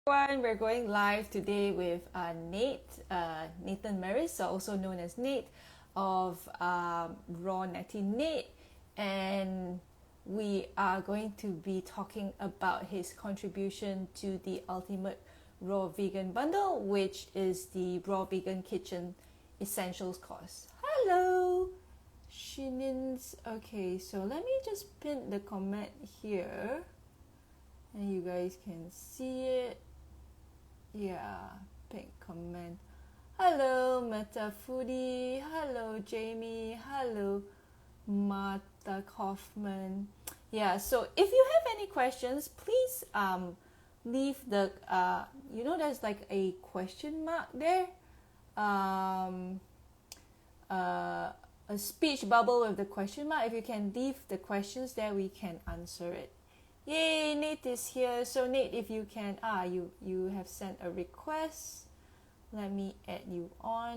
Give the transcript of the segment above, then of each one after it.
everyone. We're going live today with Nathan Maris, also known as Nate of Raw Natty Nate, and we are going to be talking about his contribution to the Ultimate Raw Vegan Bundle, which is the Raw Vegan Kitchen Essentials course. Hello, Shinins. Okay, so let me just pin the comment here and you guys can see it. Yeah, pink comment. Hello, Meta Foodie. Hello, Jamie. Hello, Martha Kaufman. Yeah, so if you have any questions, please leave the there's like a question mark there. A speech bubble with the question mark. If you can leave the questions there, we can answer it. Yay, Nate is here. So Nate, if you can, you have sent a request. Let me add you on.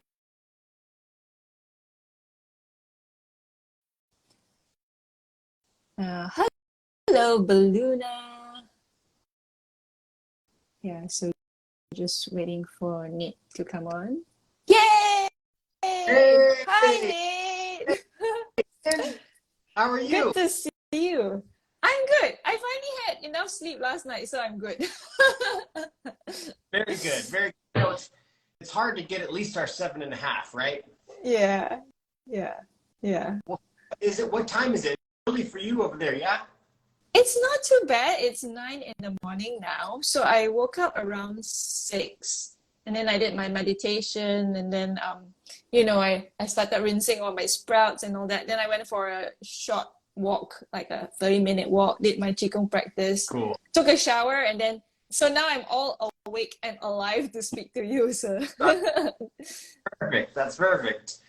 Hello, Balluna. Yeah, so just waiting for Nate to come on. Yay! Hey! Hi, Nate. How are you? Good to see you. I'm good. I finally had enough sleep last night, so I'm good. Very good. Very good. It's hard to get at least our 7.5, right? Yeah. Well, what time is it? Early for you over there, yeah? It's not too bad. It's 9 in the morning now. So I woke up around 6 and then I did my meditation and then I started rinsing all my sprouts and all that. Then I went for a short walk, like a 30-minute walk, did my Qigong practice, Cool. took a shower, and then so now I'm all awake and alive to speak to you. So Perfect. That's perfect.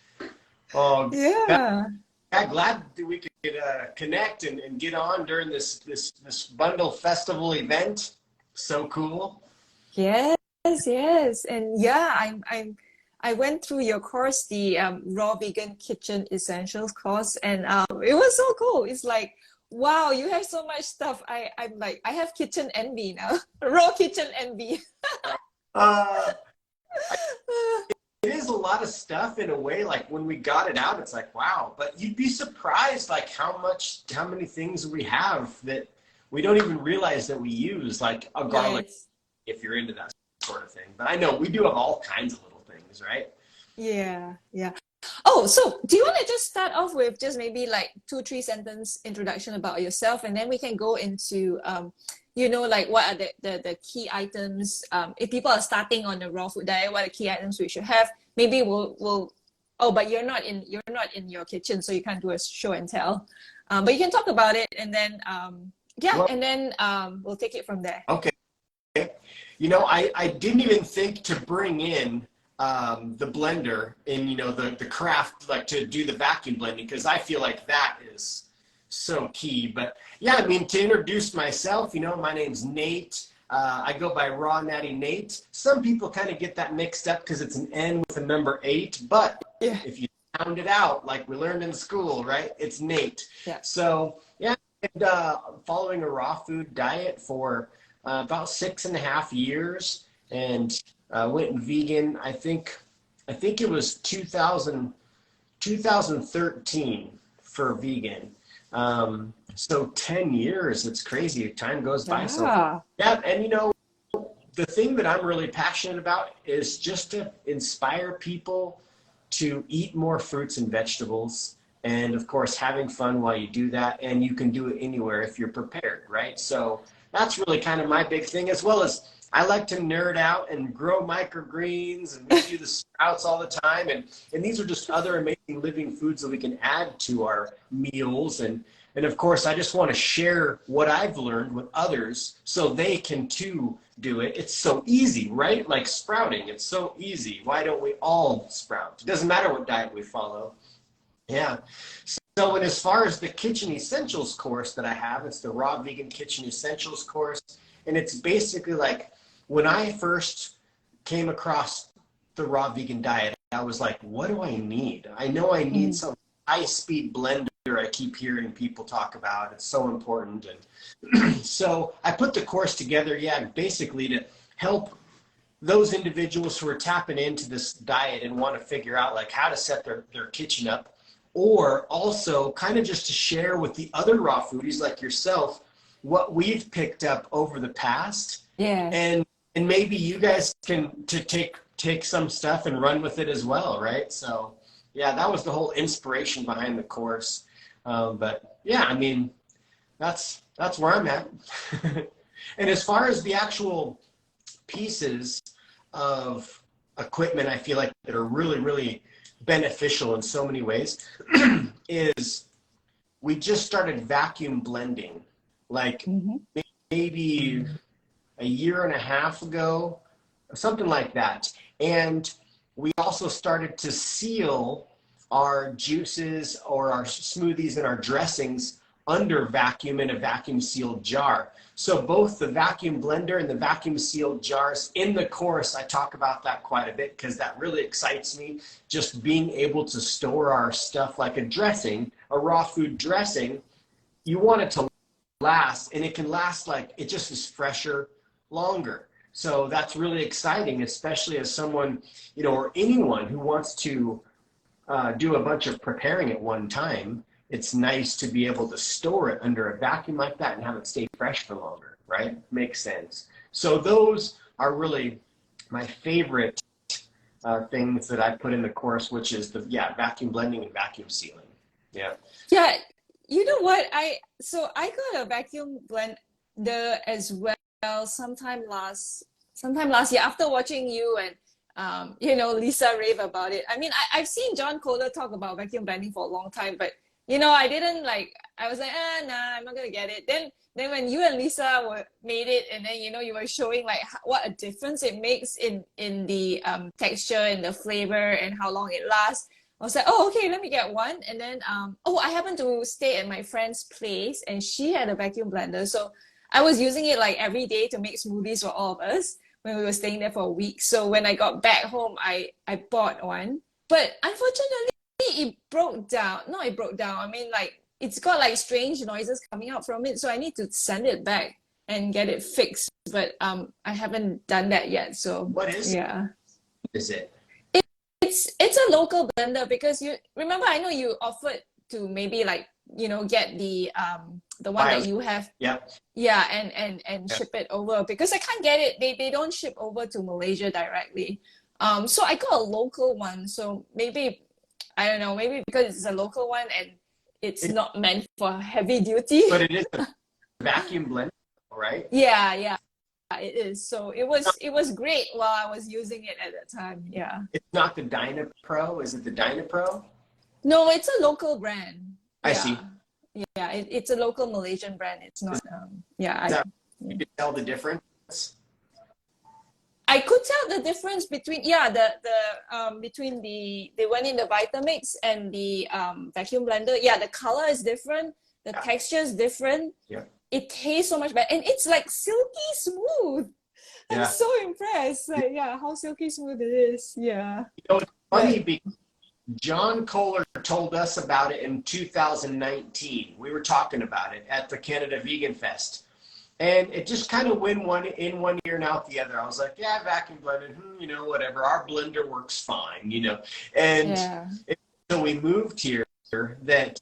Oh, yeah. glad that we could connect and get on during this bundle festival event. So cool. Yes, and yeah, I went through your course, the Raw Vegan Kitchen Essentials course, and it was so cool. It's like, wow, you have so much stuff. I'm like, I have kitchen envy now, raw kitchen envy. Uh, it is a lot of stuff in a way. Like when we got it out, it's like, wow. But you'd be surprised, like how many things we have that we don't even realize that we use, like a garlic, Yes. if you're into that sort of thing. But I know we do have all kinds of little things, right? Yeah. Oh, so do you want to just start off with just maybe like 2-3 sentence introduction about yourself, and then we can go into like what are the key items, if people are starting on the raw food diet, what are the key items we should have? Maybe we'll oh, but you're not in your kitchen, so you can't do a show and tell. But you can talk about it, and then Well, and then we'll take it from there. okay. I didn't even think to bring in the blender in, the craft, like to do the vacuum blending, because I feel like that is so key. But yeah, I mean, to introduce myself, my name's Nate. I go by Raw Natty Nate. Some people kind of get that mixed up because it's an N with a number 8, but Yeah. if you sound it out like we learned in school, right, it's Nate. Yeah. So yeah, and following a raw food diet for about 6.5 years, and went vegan. I think it was 2013 for vegan. So 10 years. It's crazy. Time goes by so fast. Yeah, and the thing that I'm really passionate about is just to inspire people to eat more fruits and vegetables, and of course having fun while you do that, and you can do it anywhere if you're prepared, right? So that's really kind of my big thing, as well as I like to nerd out and grow microgreens, and we do the sprouts all the time, and these are just other amazing living foods that we can add to our meals, and of course I just want to share what I've learned with others so they can too do it. It's so easy, right? Like sprouting, it's so easy. Why don't we all sprout? It doesn't matter what diet we follow. Yeah. So, and as far as the Kitchen Essentials course that I have, it's the Raw Vegan Kitchen Essentials course. And it's basically like when I first came across the raw vegan diet, I was like, what do I need? I know I need some high-speed blender I keep hearing people talk about. It's so important. And so I put the course together, basically to help those individuals who are tapping into this diet and want to figure out like how to set their kitchen up, or also kind of just to share with the other raw foodies like yourself what we've picked up over the past. Yeah. And maybe you guys can take some stuff and run with it as well, right? So yeah, that was the whole inspiration behind the course. But yeah, I mean, that's where I'm at. And as far as the actual pieces of equipment, I feel like that are really, really beneficial in so many ways is we just started vacuum blending like maybe a year and a half ago, something like that. And we also started to seal our juices or our smoothies and our dressings under vacuum in a vacuum sealed jar. So both the vacuum blender and the vacuum sealed jars, in the course, I talk about that quite a bit because that really excites me. Just being able to store our stuff like a dressing, a raw food dressing, you want it to last, and it can last like, it just is fresher, longer. So that's really exciting, especially as someone, you know, or anyone who wants to do a bunch of preparing at one time. It's nice to be able to store it under a vacuum like that and have it stay fresh for longer, right? Makes sense. So those are really my favorite things that I put in the course, which is the vacuum blending and vacuum sealing. Yeah. Yeah. You know what? I got a vacuum blender as well sometime last year after watching you and you know, Lissa rave about it. I mean, I've seen John Kohler talk about vacuum blending for a long time, but you know, I didn't like, I was like, nah, I'm not gonna get it. Then when you and Lissa made it, and then, you know, you were showing like what a difference it makes in the texture and the flavor and how long it lasts. I was like, oh, okay, let me get one. And then, I happened to stay at my friend's place and she had a vacuum blender. So I was using it like every day to make smoothies for all of us when we were staying there for a week. So when I got back home, I bought one. But unfortunately, it broke down. No, it broke down. I mean, like, it's got like strange noises coming out from it. So I need to send it back and get it fixed. But I haven't done that yet. So what is it? It's a local blender because you remember, I know you offered to maybe like, you know, get the one that you have. Yeah. Yeah, and ship it over because I can't get it. They don't ship over to Malaysia directly. So I got a local one. So maybe, I don't know, maybe because it's a local one and it's not meant for heavy duty. But it is a vacuum blender, right? Yeah, it is. So it was great while I was using it at that time. Yeah. It's not the DynaPro. Is it the DynaPro? No, it's a local brand. I see. Yeah, it's a local Malaysian brand. It's not. You can tell the difference. I could tell the difference between between the one in the Vitamix and the vacuum blender. Yeah, the color is different. The texture is different. Yeah. It tastes so much better, and it's like silky smooth. I'm so impressed. Like, how silky smooth it is. Yeah. You know, it's funny because John Kohler told us about it in 2019. We were talking about it at the Canada Vegan Fest. And it just kind of went one ear and out the other. I was like, yeah, vacuum blended, you know, whatever. Our blender works fine, you know. And so we moved here that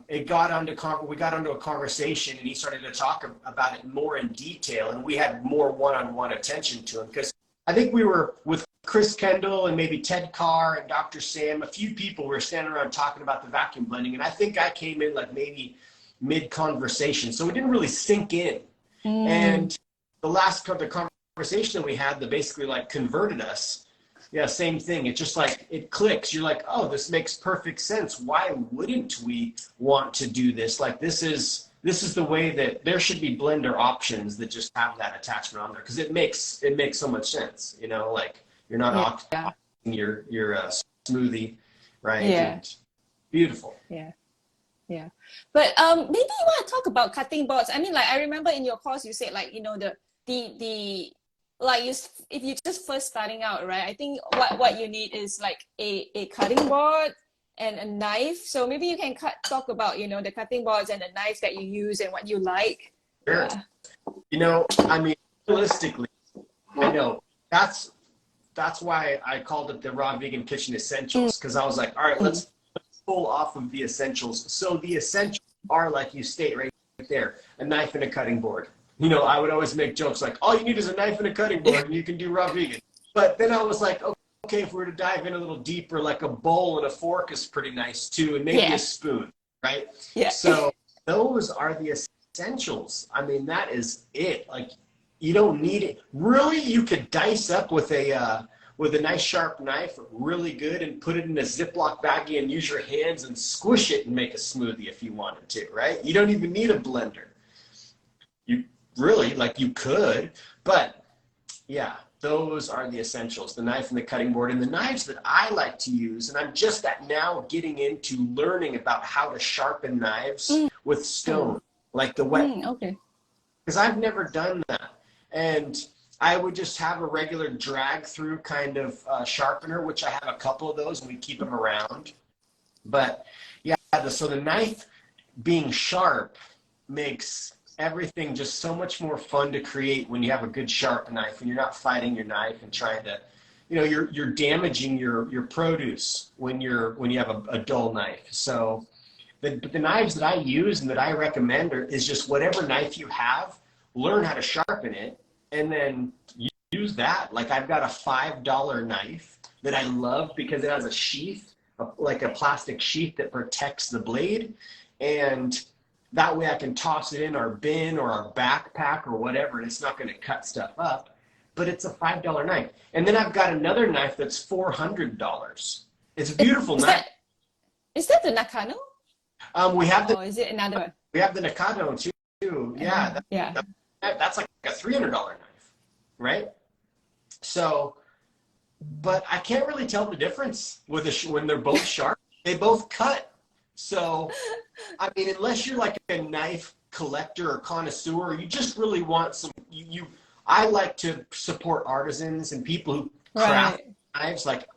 we got onto a conversation and he started to talk about it more in detail. And we had more one-on-one attention to him because I think we were with Chris Kendall and maybe Ted Carr and Dr. Sam. A few people were standing around talking about the vacuum blending. And I think I came in like maybe mid-conversation, so it didn't really sink in. And the conversation that we had that basically like converted us, same thing. It's just like it clicks. You're like, oh, this makes perfect sense. Why wouldn't we want to do this? Like this is the way that there should be blender options that just have that attachment on there because it makes so much sense. You know, like you're not your smoothie, right? And beautiful. Yeah. But maybe you want to talk about cutting boards. I mean, like I remember in your course you said like, you know, the like if you're just first starting out, right? I think what you need is like a cutting board and a knife. So maybe you can talk about, you know, the cutting boards and the knife that you use and what you like. Sure. You know, I mean, realistically, I know that's why I called it the Raw Vegan Kitchen Essentials, because I was like, all right, let's pull off of the essentials. So the essentials are, like you state right there, a knife and a cutting board. You know, I would always make jokes like, all you need is a knife and a cutting board and you can do raw vegan. But then I was like, okay, if we were to dive in a little deeper, like a bowl and a fork is pretty nice too, and maybe a spoon, right? Yeah. So those are the essentials. I mean, that is it. Like, you don't need it. Really, you could dice up with a nice sharp knife, really good, and put it in a Ziploc baggie and use your hands and squish it and make a smoothie if you wanted to, right? You don't even need a blender. You really, like, you could, but yeah, those are the essentials, the knife and the cutting board. And the knives that I like to use, and I'm just now getting into learning about how to sharpen knives with stone, like the wet. Okay. Because I've never done that. And I would just have a regular drag through kind of sharpener, which I have a couple of those and we keep them around. But yeah, so the knife being sharp makes everything just so much more fun to create when you have a good sharp knife and you're not fighting your knife and trying to, you know, you're damaging your produce when you have a dull knife. So the knives that I use and that I recommend is just whatever knife you have, learn how to sharpen it, and then use that. Like, I've got a $5 knife that I love because it has a sheath, like a plastic sheath that protects the blade. And that way I can toss it in our bin or our backpack or whatever, and it's not going to cut stuff up. But it's a $5 knife. And then I've got another knife that's $400. It's a beautiful knife. Is that the Nakano? We have the. Or is it another one? We have the Nakano too. Yeah. That's like a $300 knife, right? So, but I can't really tell the difference when they're both sharp. They both cut. So, I mean, unless you're like a knife collector or connoisseur, you just really want some. I like to support artisans and people who craft knives. Like,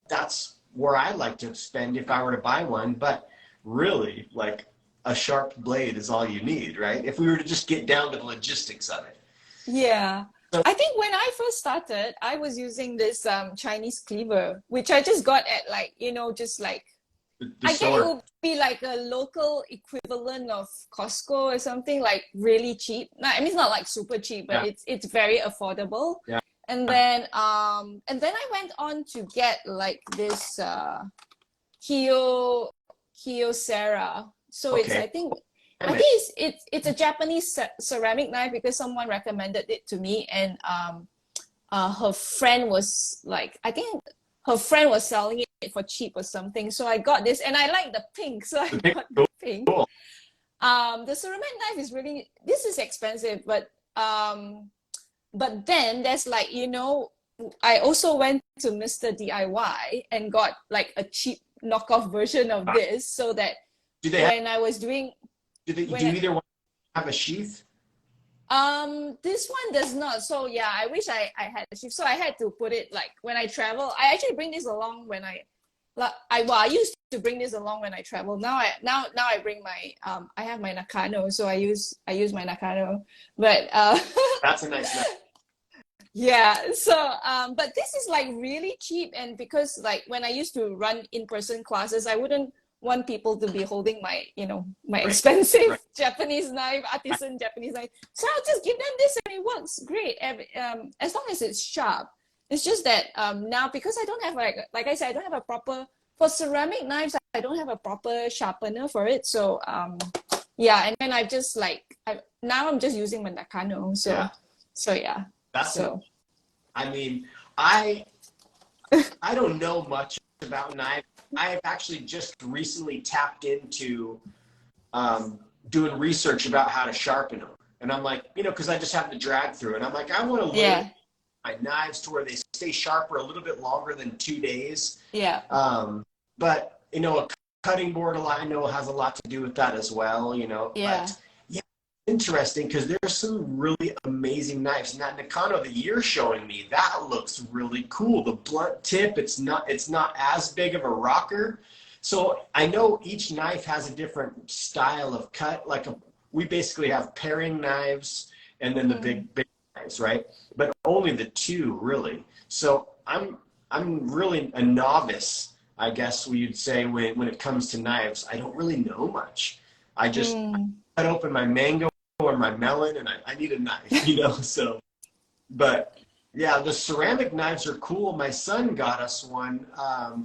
that's where I like to spend if I were to buy one. But really, like, a sharp blade is all you need, right? If we were to just get down to the logistics of it. Yeah. So, I think when I first started, I was using this Chinese cleaver, which I just got at, like, you know, just like, I guess it would be like a local equivalent of Costco or something, like really cheap. I mean, it's not like super cheap, but it's very affordable. Yeah. And then I went on to get like this Kyocera. So it's I think it's a Japanese ceramic knife because someone recommended it to me, and her friend was like, I think her friend was selling it for cheap or something. So I got this, and I like the pink, so I got the pink. Cool. The ceramic knife is really, this is expensive, but then there's like, you know, I also went to Mr. DIY and got like a cheap knockoff version of this, so that when I was doing, do either one have a sheath? This one does not. So yeah, I wish I had a sheath. So I had to put it, like, when I travel. I actually bring this along when I used to bring this along when I travel. Now I bring my I have my Nakano, so I use my Nakano. But that's a nice knife. Yeah. So but this is like really cheap, and because like when I used to run in-person classes, I wouldn't want people to be holding my, you know, my expensive Japanese knife, artisan Japanese knife. So I'll just give them this and it works great. As long as it's sharp. It's just that now, because I don't have like I said, I don't have a proper, for ceramic knives, I don't have a proper sharpener for it. So yeah, and then I've just like, now I'm just using my Nakano. So yeah. That's I mean, I don't know much about knives. I've actually just recently tapped into doing research about how to sharpen them. And I'm like, you know, because I just have to drag through. And I'm like, I want to learn my knives to where they stay sharper a little bit longer than 2 days. Yeah. But, you know, a cutting board, I know, has a lot to do with that as well, you know. Yeah. But, yeah, interesting, because there's some really amazing knives. And that Nakano that you're showing me, that looks really cool. The blunt tip, it's not as big of a rocker. So I know each knife has a different style of cut. Like we basically have paring knives, and then the big knives, right? But only the two really. So I'm really a novice, I guess you'd say, when it comes to knives. I don't really know much. I just cut open my mango or my melon, and I need a knife, you know. So, but yeah, the ceramic knives are cool. My son got us one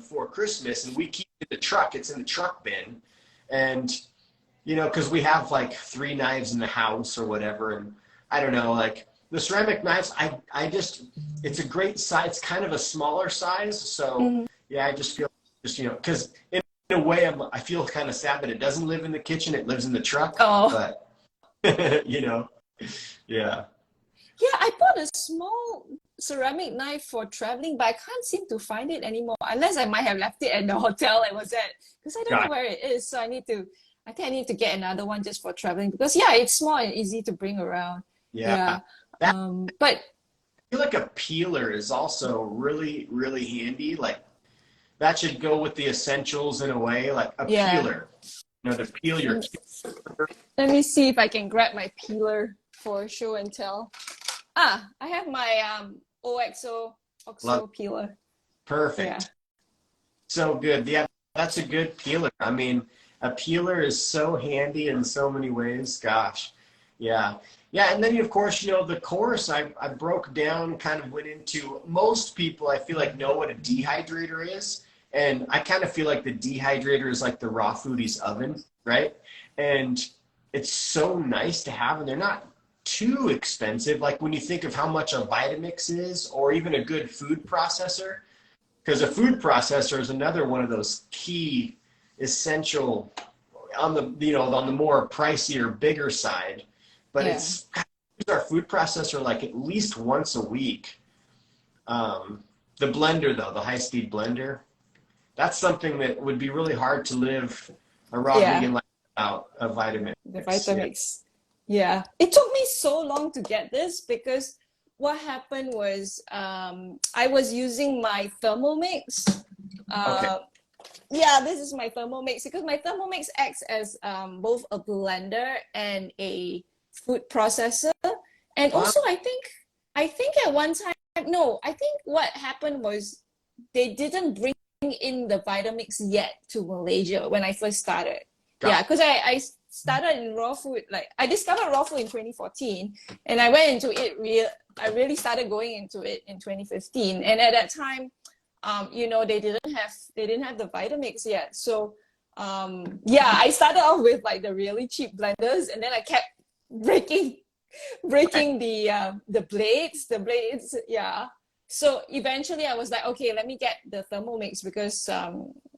for Christmas, and we keep it in the truck. It's in the truck bin, and you know, because we have like 3 knives in the house or whatever, and I don't know, like the ceramic knives, I just, it's a great size. It's kind of a smaller size, so yeah, I just feel just, you know, because in a way I feel kind of sad that it doesn't live in the kitchen. It lives in the truck, but you know, yeah. Yeah, I bought a small ceramic knife for traveling, but I can't seem to find it anymore. Unless I might have left it at the hotel I was at, because I don't know where it is. So I think I need to get another one just for traveling, because yeah, it's small and easy to bring around. Yeah. But I feel like a peeler is also really, really handy. Like that should go with the essentials in a way, like a peeler. You know, to peel your. Let me see if I can grab my peeler for show and tell. I have my OXO peeler. Perfect. Yeah. So good. Yeah, that's a good peeler. I mean, a peeler is so handy in so many ways. Gosh. Yeah. Yeah. And then, of course, you know, the course I broke down, kind of went into, most people I feel like know what a dehydrator is. And I kind of feel like the dehydrator is like the raw foodies oven, right? And it's so nice to have, and they're not too expensive. Like when you think of how much a Vitamix is, or even a good food processor, because a food processor is another one of those key essential on the, you know, on the more pricier, bigger side. But it's our food processor like at least once a week. The blender though, the high-speed blender, that's something that would be really hard to live a raw vegan life without a Vitamix. The Vitamix. Yeah. It took me so long to get this, because what happened was I was using my Thermomix. Yeah, this is my Thermomix, because my Thermomix acts as both a blender and a food processor. And also I think at one time, no, I think what happened was they didn't bring in the Vitamix yet to Malaysia when I first started. Yeah, because I started in raw food, like I discovered raw food in 2014, and I went into it I really started going into it in 2015. And at that time, you know, they didn't have the Vitamix yet. So yeah, I started off with like the really cheap blenders, and then I kept breaking the blades. Yeah. So eventually I was like, okay, let me get the Thermomix, because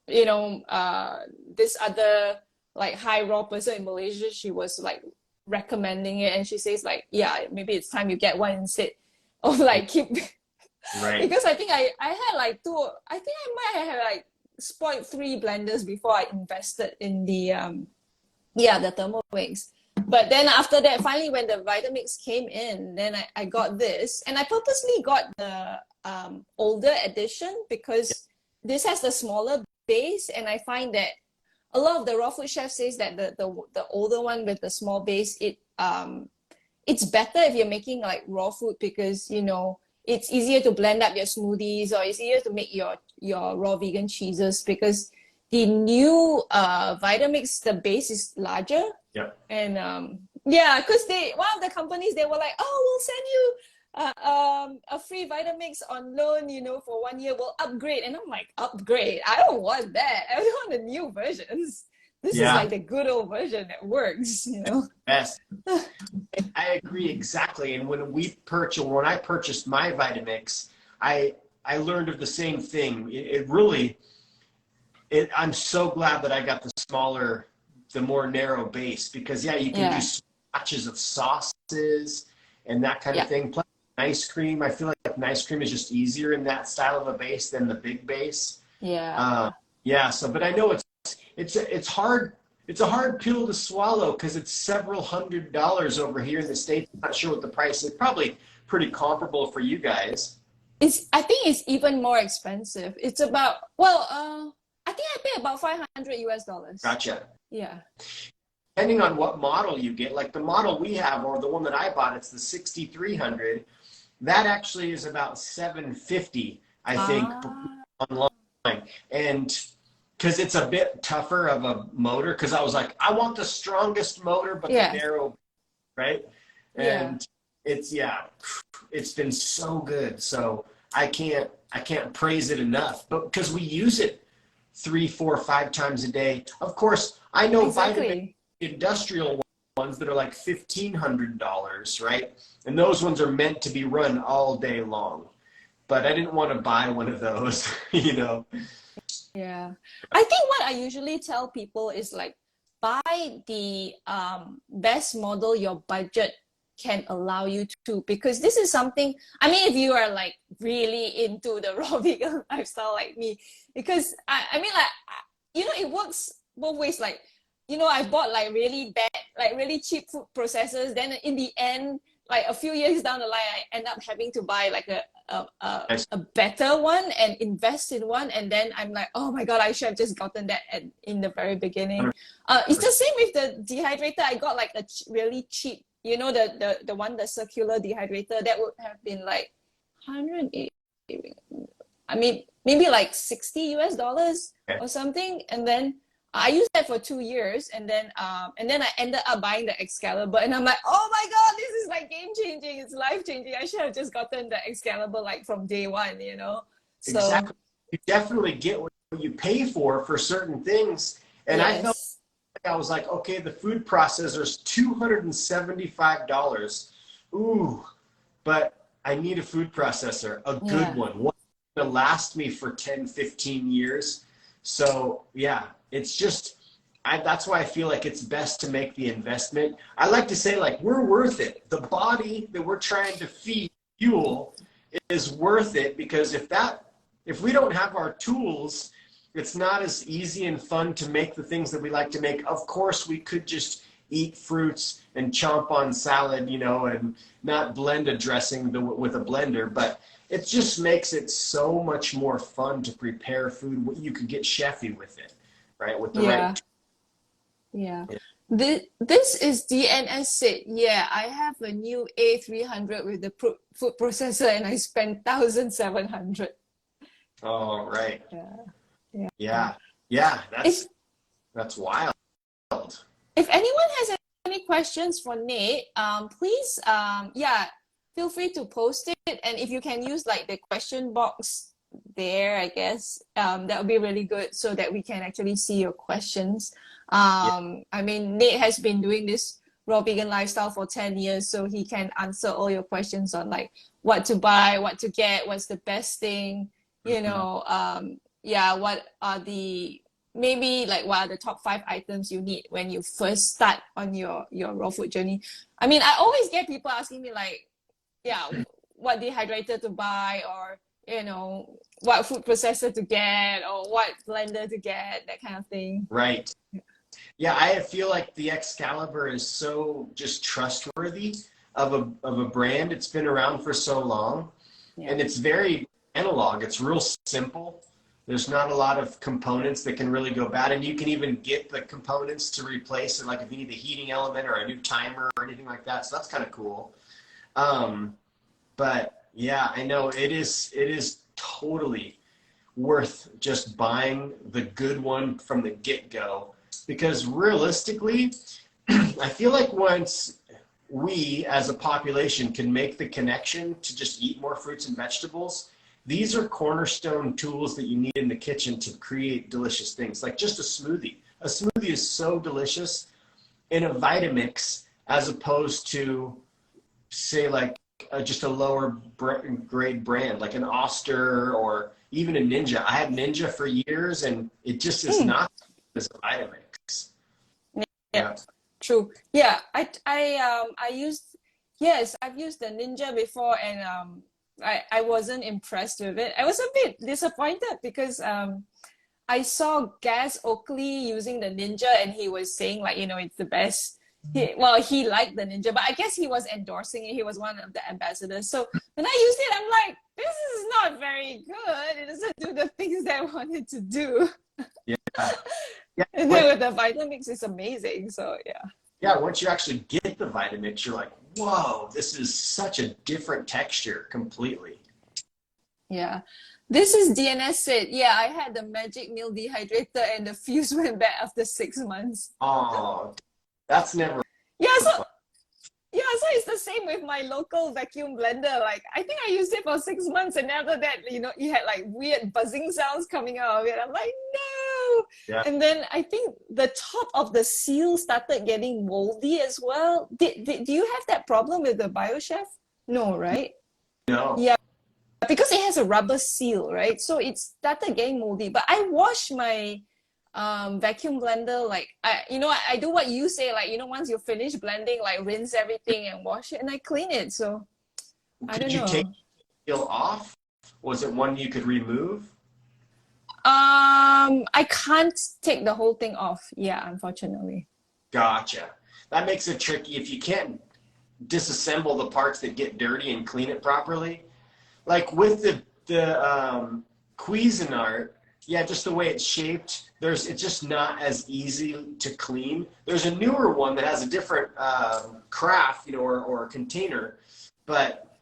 you know, this other like high raw person in Malaysia, she was like recommending it, and she says like, yeah, maybe it's time you get one instead of like keep because I think I had like I might have like spoiled 3 blenders before I invested in the the Thermomix. But then after that, finally when the Vitamix came in, then I got this, and I purposely got the older edition, because this has the smaller base, and I find that a lot of the raw food chefs says that the older one with the small base, it's better if you're making like raw food, because you know it's easier to blend up your smoothies, or it's easier to make your raw vegan cheeses, because the new Vitamix, the base is larger. Yeah. And yeah, because one of the companies, they were like, oh, we'll send you a free Vitamix on loan, you know, for 1 year. We'll upgrade. And I'm like, upgrade? I don't want that. I want the new versions. This is like the good old version that works, you know. Yes. I agree exactly. And when I purchased my Vitamix, I learned of the same thing. I'm so glad that I got the smaller, the more narrow base, because you can do swatches of sauces and that kind of thing. Plus ice cream, I feel like ice cream is just easier in that style of a base than the big base. So but I know it's hard. It's a hard pill to swallow, because it's several $100s over here in the States. I'm not sure what the price is. Probably pretty comparable for you guys. I think it's even more expensive. It's about, I think I pay about $500 US. Gotcha. Yeah. depending on what model you get, like the model we have or the one that I bought, it's the 6300. That actually is about 750, I think, online. And because it's a bit tougher of a motor, because I was like, I want the strongest motor, but the narrow, right? And it's been so good. So I can't praise it enough. But because we use it 3, 4, 5 times a day. Of course, I know vitamin industrial ones that are like $1,500, right? And those ones are meant to be run all day long. But I didn't want to buy one of those, you know. Yeah. I think what I usually tell people is like, buy the best model your budget can allow you to, because this is something, I mean, if you are like really into the raw vegan lifestyle like me, because I mean, like, you know, it works both ways. Like, you know, I bought like really bad, like really cheap food processors. Then in the end, like a few years down the line, I end up having to buy like a better one and invest in one. And then I'm like, oh my God, I should have just gotten that in the very beginning. It's the same with the dehydrator. I got like a really cheap, you know, the one, the circular dehydrator, that would have been like 180, I mean, maybe like $60 or something. And then I used that for 2 years, and then I ended up buying the Excalibur, and I'm like, oh my God, this is like game changing. It's life changing. I should have just gotten the Excalibur like from day one, you know. So exactly, you definitely get what you pay for certain things. And I felt like I was like, okay, the food processor's $275. Ooh, but I need a food processor, a good one to last me for 10, 15 years. So yeah, it's just, that's why I feel like it's best to make the investment. I like to say, like, we're worth it. The body that we're trying to fuel is worth it, because if we don't have our tools, it's not as easy and fun to make the things that we like to make. Of course, we could just eat fruits and chomp on salad, you know, and not blend a dressing with a blender, but it just makes it so much more fun to prepare food. You could get chefy with it, right? With the right. This is DNS said, I have a new A300 with the food processor, and I spent 1,700. Oh, right. Yeah. That's wild. If anyone has any questions for Nate, please, feel free to post it. And if you can use like the question box there, I guess, that would be really good, so that we can actually see your questions. I mean, Nate has been doing this raw vegan lifestyle for 10 years, so he can answer all your questions on like what to buy, what to get, what's the best thing, you know, what are the, maybe like what are the top 5 items you need when you first start on your raw food journey. I mean, I always get people asking me like, what dehydrator to buy, or, you know, what food processor to get, or what blender to get, that kind of thing. Right. Yeah, I feel like the Excalibur is so just trustworthy of a brand. It's been around for so long, and it's very analog. It's real simple. There's not a lot of components that can really go bad, and you can even get the components to replace it, like if you need a heating element or a new timer or anything like that. So that's kind of cool. But yeah, I know it is totally worth just buying the good one from the get-go, because realistically, I feel like once we as a population can make the connection to just eat more fruits and vegetables, these are cornerstone tools that you need in the kitchen to create delicious things. Like just a smoothie. A smoothie is so delicious in a Vitamix, as opposed to, say, like just a lower grade brand, like an Oster or even a Ninja. I had Ninja for years, and it just is not as a Vitamix. True. Yeah, I've used the Ninja before, and I wasn't impressed with it. I was a bit disappointed because I saw Gaz Oakley using the Ninja, and he was saying like, you know, it's the best. He liked the Ninja, but I guess he was endorsing it. He was one of the ambassadors. So when I used it, I'm like, this is not very good. It doesn't do the things that I wanted to do. Yeah, And then with the Vitamix, it's amazing. So yeah. yeah, once you actually get the Vitamix, you're like, whoa, this is such a different texture completely. Yeah. This is DNS said, yeah, I had the Magic Meal dehydrator and the fuse went back after 6 months. Oh, that's never Yeah, so fun. yeah, so it's the same with my local vacuum blender. Like I think I used it for 6 months and after that, it had like weird buzzing sounds coming out of it. I'm like, no. Yeah. And then I think the top of the seal started getting moldy as well. Do you have that problem with the BioChef? No, right? No. Yeah, because it has a rubber seal, right? So it started getting moldy. But I wash my vacuum blender like I do what you say, like once you finish blending, like rinse everything and wash it and I clean it. So I Could don't you take know. the seal off? Was it one you could remove? I can't take the whole thing off. Yeah, unfortunately. Gotcha. That makes it tricky if you can't disassemble the parts that get dirty and clean it properly. Like with the Cuisinart, yeah, just the way it's shaped, it's just not as easy to clean. There's a newer one that has a different craft, or container, but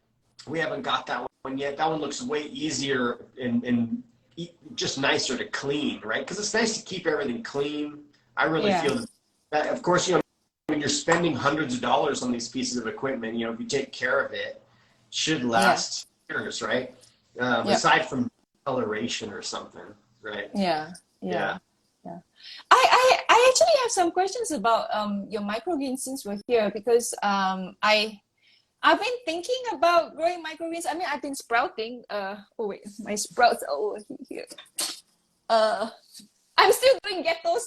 we haven't got that one yet. That one looks way easier and just nicer to clean, right? Because it's nice to keep everything clean. I really Yeah. feel that, of course, when you're spending hundreds of dollars on these pieces of equipment, if you take care of it, it should Yeah. last years, right? Yep. Aside from coloration or something, right? Yeah. Yeah. Yeah. I actually have some questions about your microgreens since we're here because I've been thinking about growing microgreens. I mean, I've been sprouting. Oh wait, my sprouts are over here. Uh, I'm still doing ghetto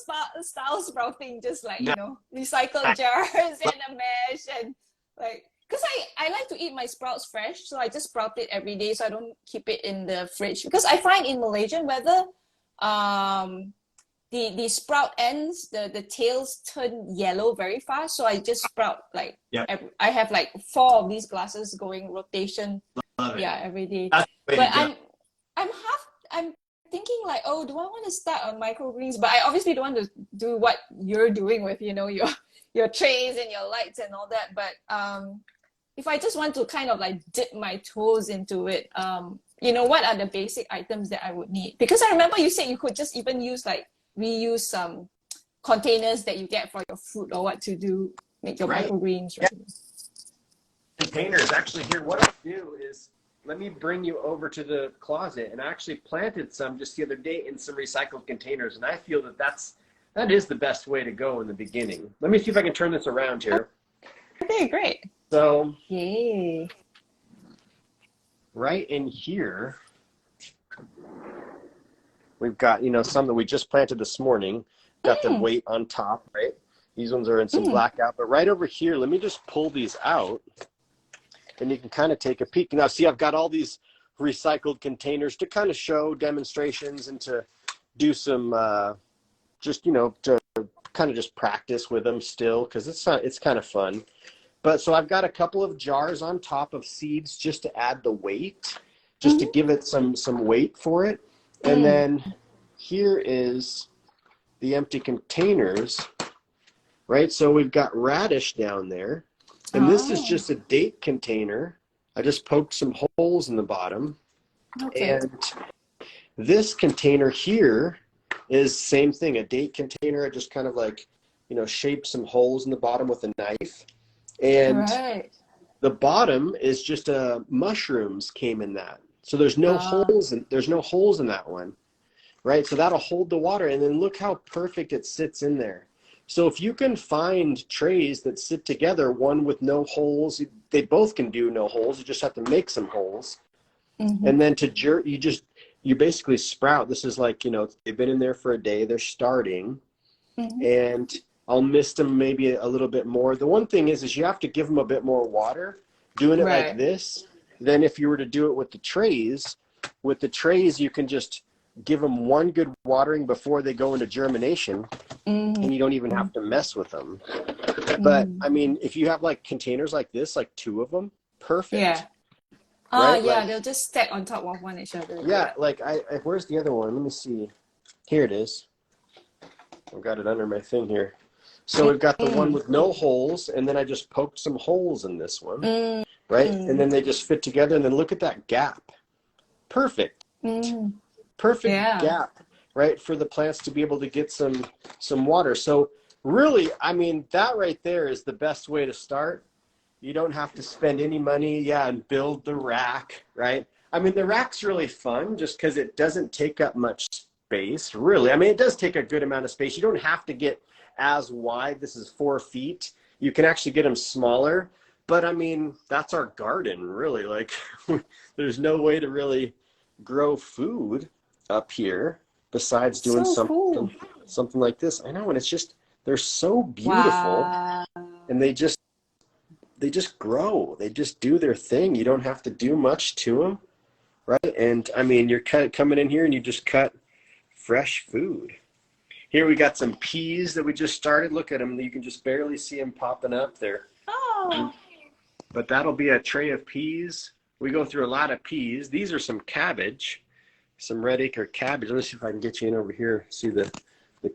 style sprouting, just like No, recycled jars and a mesh and like. Because I like to eat my sprouts fresh, so I just sprout it every day, so I don't keep it in the fridge. Because I find in Malaysian weather, um, the sprout ends, the tails turn yellow very fast. So I just sprout like yeah, I have like 4 of these glasses going rotation, love it. yeah, every day. That's the way But to go. I'm thinking like, oh, do I want to start on microgreens? But I obviously don't want to do what you're doing with your trays and your lights and all that. But if I just want to kind of like dip my toes into it, what are the basic items that I would need? Because I remember you said you could just even reuse some containers that you get for your fruit or what to do, make your Right. microgreens, Yeah. right? Containers. Actually, here, what I'll do is let me bring you over to the closet. And I actually planted some just the other day in some recycled containers. And I feel that is the best way to go in the beginning. Let me see if I can turn this around here. Okay, great. So, Yay. right in here, we've got, some that we just planted this morning. Got the weight on top, right? These ones are in some blackout. But right over here, let me just pull these out. And you can kind of take a peek. Now, see, I've got all these recycled containers to kind of show demonstrations and to do some, to kind of just practice with them still, because it's kind of fun. But so I've got a couple of jars on top of seeds just to add the weight, just to give it some weight for it. And then here is the empty containers, right? So we've got radish down there. And this is just a date container. I just poked some holes in the bottom. Okay. And this container here is same thing, a date container. I just kind of like, shaped some holes in the bottom with a knife. And the bottom is just mushrooms came in that. So there's no holes in that one, right? So that'll hold the water. And then look how perfect it sits in there. So if you can find trays that sit together, one with no holes, they both can do no holes. You just have to make some holes. And then you basically sprout. This is like, they've been in there for a day, they're starting. And I'll mist them maybe a little bit more. The one thing is you have to give them a bit more water. Doing it like this, then if you were to do it with the trays, you can just give them one good watering before they go into germination, and you don't even have to mess with them. But I mean, if you have like containers like this, like 2 of them, perfect. Yeah. Right? Yeah, they'll just stack on top of each other. Yeah, like where's the other one? Let me see. Here it is. I've got it under my thing here. So we've got the one with no holes, and then I just poked some holes in this one, right? And then they just fit together, and then look at that gap. Perfect. Perfect gap, right, for the plants to be able to get some water. So really, I mean, that right there is the best way to start. You don't have to spend any money, and build the rack, right? I mean, the rack's really fun just because it doesn't take up much space, really. I mean, it does take a good amount of space. You don't have to get as wide. This is 4 feet. You can actually get them smaller. But I mean, that's our garden, really. Like, there's no way to really grow food up here besides doing something like this. I know, and it's just, they're so beautiful. Wow. And they just grow. They just do their thing. You don't have to do much to them, right? And I mean, you're coming in here and you just cut fresh food. Here we got some peas that we just started. Look at them. You can just barely see them popping up there. Oh. But that'll be a tray of peas. We go through a lot of peas. These are some cabbage, some red acre cabbage. Let me see if I can get you in over here. See the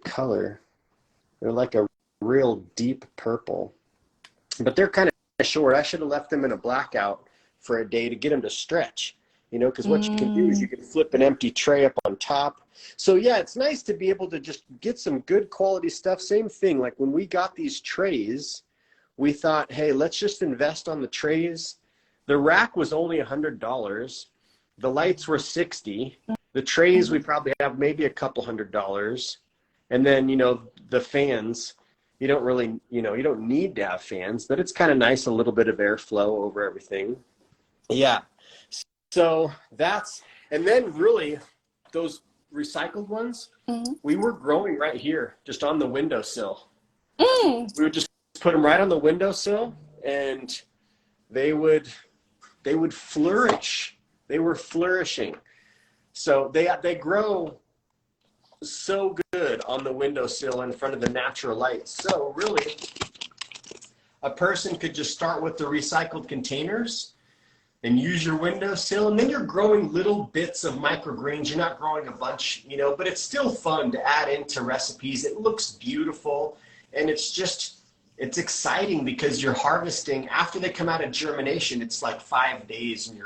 color. They're like a real deep purple. But they're kind of short. I should have left them in a blackout for a day to get them to stretch. You know, because what you can do is you can flip an empty tray up on top. So yeah, it's nice to be able to just get some good quality stuff. Same thing, like when we got these trays, we thought, hey, let's just invest on the trays. The rack was only $100. The lights were $60. The trays, we probably have maybe a couple $100. And then, you know, the fans, you don't really, you know, you don't need to have fans, but it's kind of nice, a little bit of airflow over everything. Yeah. So that's, and then really those recycled ones, we were growing right here, just on the windowsill. We would just put them right on the windowsill and they would flourish. They were flourishing. So they grow so good on the windowsill in front of the natural light. So really, a person could just start with the recycled containers and use your windowsill, and then you're growing little bits of microgreens. You're not growing a bunch, you know, but it's still fun to add into recipes. It looks beautiful, and it's exciting because you're harvesting after they come out of germination. It's like 5 days, and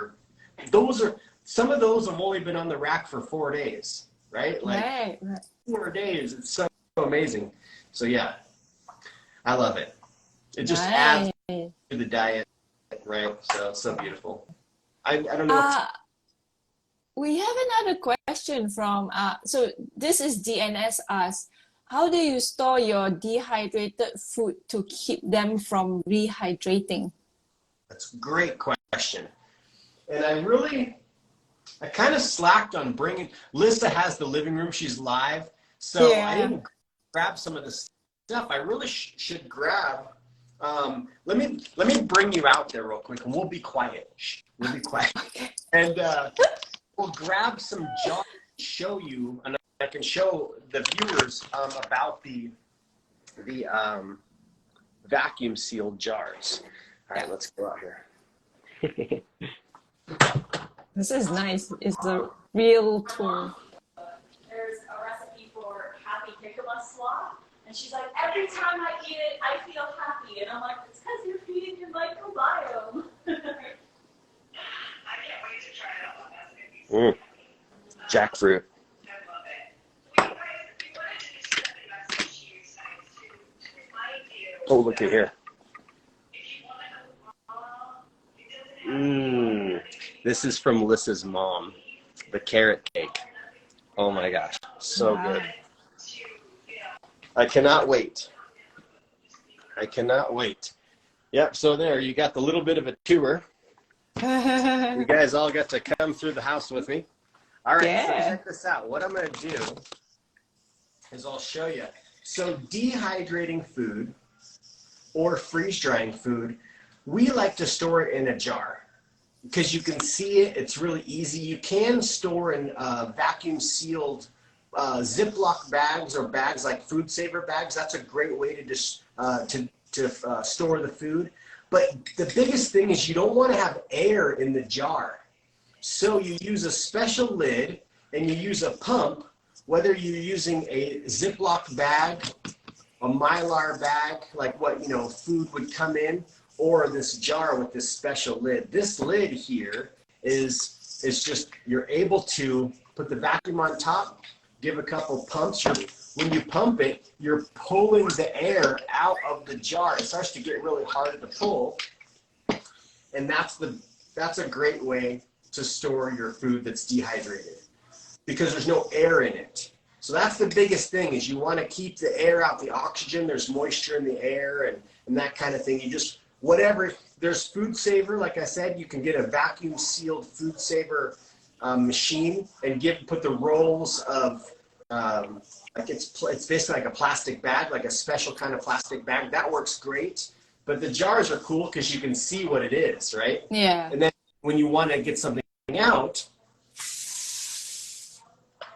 some of those have only been on the rack for 4 days, right? Like right. 4 days. It's so amazing. So yeah, I love it. It just adds to the diet. Right, so it's so beautiful. I don't know. We have another question from, so this is DNS asks, how do you store your dehydrated food to keep them from rehydrating? That's a great question. And I kind of slacked on bringing, Lissa has the living room, she's live. So I didn't grab some of the stuff. I really should grab. Let me bring you out there real quick, and we'll be quiet. Shh, we'll be quiet, and we'll grab some jars to show you, and I can show the viewers about the vacuum sealed jars. All right, let's go out here. This is nice. It's a real tool. There's a recipe for happy jicama slop. And she's like, every time I eat it, I feel happy. And I'm like, it's because you're feeding your microbiome. I can't wait to try it out. Jackfruit. I love it. We wanted to do something about some cheese science to remind you. Oh, look at here. If you want to This is from Lissa's mom, the carrot cake. Oh my gosh, so good. I cannot wait. I cannot wait. Yep, so there, you got the little bit of a tour. You guys all got to come through the house with me. All right, so check this out. What I'm going to do is I'll show you. So dehydrating food or freeze-drying food, we like to store it in a jar because you can see it. It's really easy. You can store in vacuum-sealed Ziploc bags or bags like food saver bags. That's a great way to just store the food. But the biggest thing is you don't want to have air in the jar. So you use a special lid and you use a pump whether you're using a Ziploc bag, a Mylar bag, like what, you know, food would come in, or this jar with this special lid. This lid here is just, you're able to put the vacuum on top, give a couple pumps. When you pump it, you're pulling the air out of the jar. It starts to get really hard to pull. And that's a great way to store your food that's dehydrated, because there's no air in it. So that's the biggest thing, is you want to keep the air out, the oxygen. There's moisture in the air and that kind of thing. You just, whatever, there's Food Saver. Like I said, you can get a vacuum sealed Food Saver machine and put the rolls of, like it's basically like a plastic bag, like a special kind of plastic bag. That works great. But the jars are cool because you can see what it is, right? Yeah. And then when you want to get something out,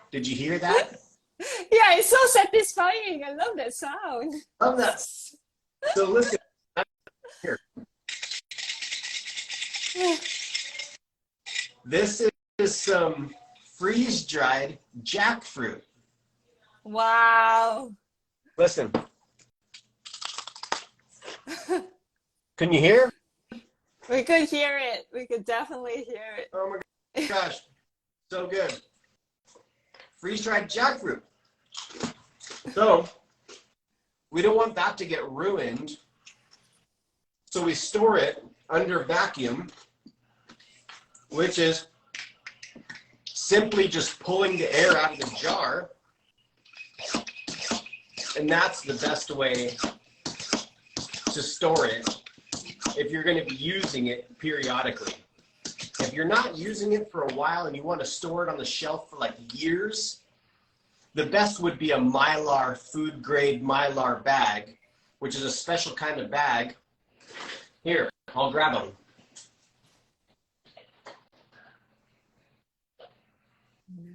did you hear that? Yeah, it's so satisfying. I love that sound. Love that. So listen, here. This is some freeze-dried jackfruit. Wow. Listen. Can you hear? We could hear it. We could definitely hear it. Oh my gosh, so good. Freeze-dried jackfruit. So we don't want that to get ruined. So we store it under vacuum, which is simply just pulling the air out of the jar. And that's the best way to store it if you're going to be using it periodically. If you're not using it for a while and you want to store it on the shelf for like years, the best would be a Mylar, food grade Mylar bag, which is a special kind of bag. Here, I'll grab them.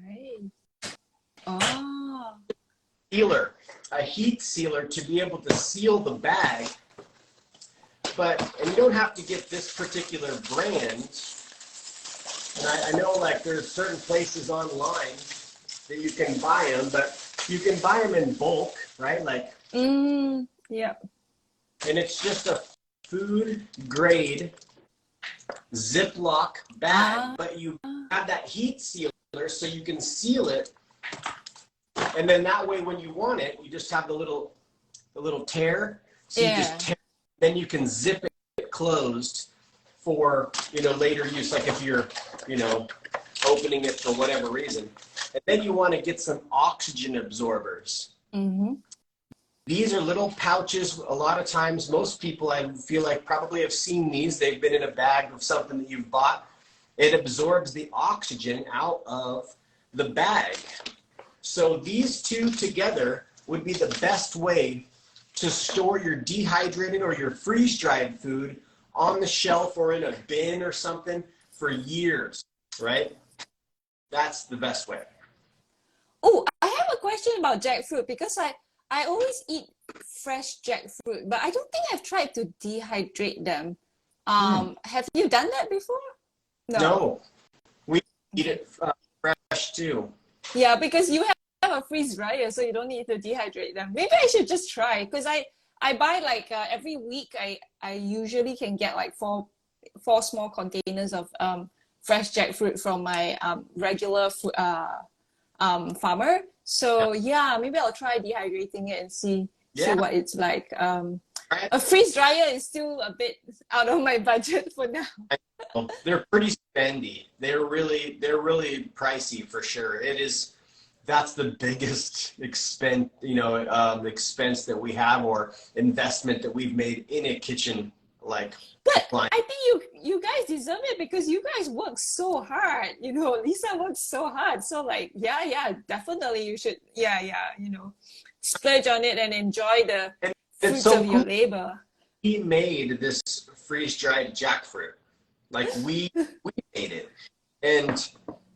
Nice. Oh. Sealer, a heat sealer to be able to seal the bag. And you don't have to get this particular brand. And I know like there's certain places online that you can buy them, but you can buy them in bulk, right? Like, yeah. And it's just a food grade Ziploc bag, but you have that heat sealer so you can seal it. And then that way, when you want it, you just have the little tear. So you just tear, then you can zip it closed for, you know, later use, like if you're, you know, opening it for whatever reason. And then you want to get some oxygen absorbers. Mm-hmm. These are little pouches. A lot of times, most people, I feel like, probably have seen these. They've been in a bag of something that you've bought. It absorbs the oxygen out of the bag. So these two together would be the best way to store your dehydrated or your freeze-dried food on the shelf or in a bin or something for years, right? That's the best way. Oh, I have a question about jackfruit, because I always eat fresh jackfruit, but I don't think I've tried to dehydrate them. Have you done that before? No. We eat it fresh too. Yeah, because you have a freeze dryer, so you don't need to dehydrate them. Maybe I should just try, because I buy like every week. I usually can get like four small containers of fresh jackfruit from my regular farmer. So yeah, maybe I'll try dehydrating it and see what it's like. A freeze dryer is still a bit out of my budget for now. They're pretty spendy. They're really pricey for sure. That's the biggest expense, expense that we have, or investment that we've made in a kitchen. But I think you guys deserve it, because you guys work so hard. You know, Lissa works so hard. So like, definitely you should, splurge on it and enjoy the fruits of your labor. We made this freeze-dried jackfruit. Like we made it, and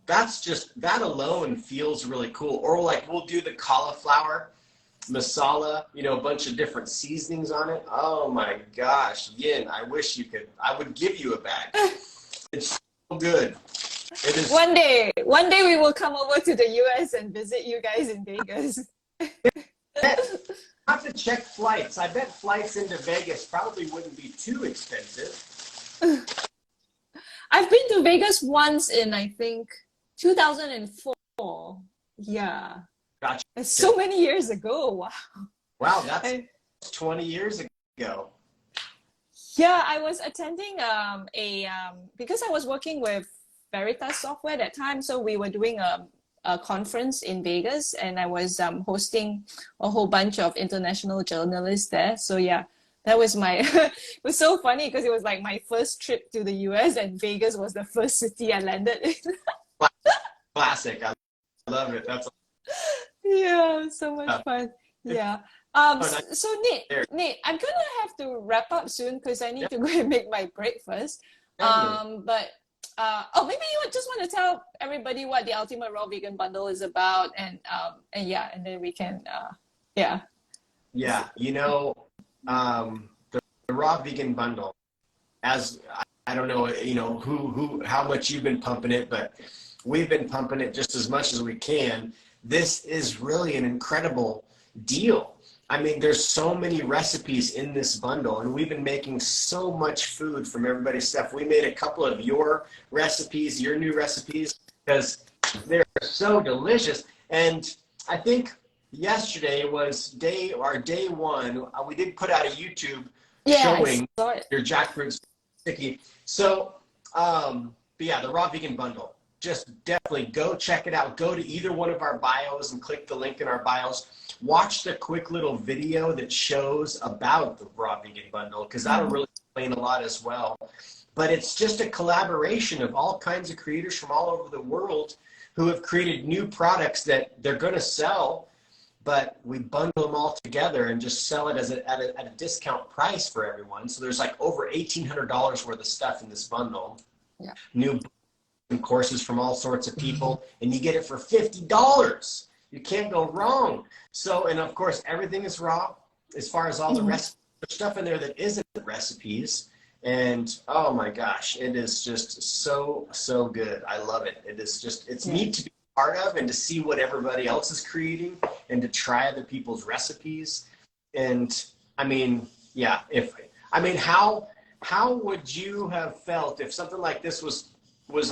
that alone feels really cool. Or like we'll do the cauliflower masala, a bunch of different seasonings on it. Oh my gosh, Yin, I wish I would give you a bag. It's so good. It is. One day we will come over to the US and visit you guys in Vegas. I have to check flights. I bet flights into Vegas probably wouldn't be too expensive. I've been to Vegas once in, I think, 2004. Yeah. Gotcha. It's so many years ago. Wow. Wow, that's 20 years ago. Yeah, I was attending because I was working with Veritas Software at that time, so we were doing a conference in Vegas, and I was hosting a whole bunch of international journalists there. So yeah, that was my it was so funny because it was like my first trip to the US, and Vegas was the first city I landed in. Classic. I love it. That's Yeah, so much fun. Yeah. So Nate, I'm gonna have to wrap up soon because I need to go and make my breakfast. Maybe you just want to tell everybody what the Ultimate Raw Vegan Bundle is about, and then we can Yeah, the Raw Vegan Bundle, as I don't know, how much you've been pumping it, but we've been pumping it just as much as we can. This is really an incredible deal. I mean, there's so many recipes in this bundle, and we've been making so much food from everybody's stuff. We made a couple of your recipes, your new recipes, because they're so delicious. And I think yesterday was day one. We did put out a YouTube showing your jackfruit sticky. So, but yeah, the Raw Vegan Bundle. Just definitely go check it out. Go to either one of our bios and click the link in our bios. Watch the quick little video that shows about the Raw Vegan Bundle, because that'll really explain a lot as well. But it's just a collaboration of all kinds of creators from all over the world who have created new products that they're going to sell, but we bundle them all together and just sell it as at a discount price for everyone. So there's like over $1,800 worth of stuff in this bundle. Yeah. New courses from all sorts of people, and you get it for $50. You can't go wrong. So, and of course, everything is raw as far as all the rest stuff in there that isn't recipes. And oh my gosh, it is just so good. I love it. It is just, it's neat to be part of and to see what everybody else is creating and to try other people's recipes. And I mean, yeah, how would you have felt if something like this was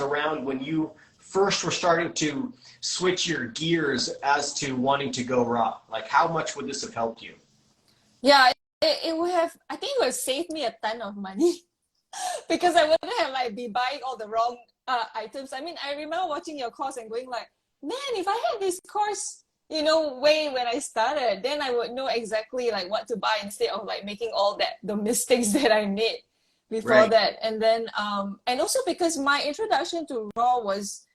around when you first were starting to switch your gears as to wanting to go raw? Like, how much would this have helped you? Yeah, it would have, I think it would have saved me a ton of money because I wouldn't have be buying all the wrong items. I mean, I remember watching your course and going like, man, if I had this course, way when I started, then I would know exactly like what to buy instead of like making all the mistakes that I made before that. And then and also because my introduction to raw was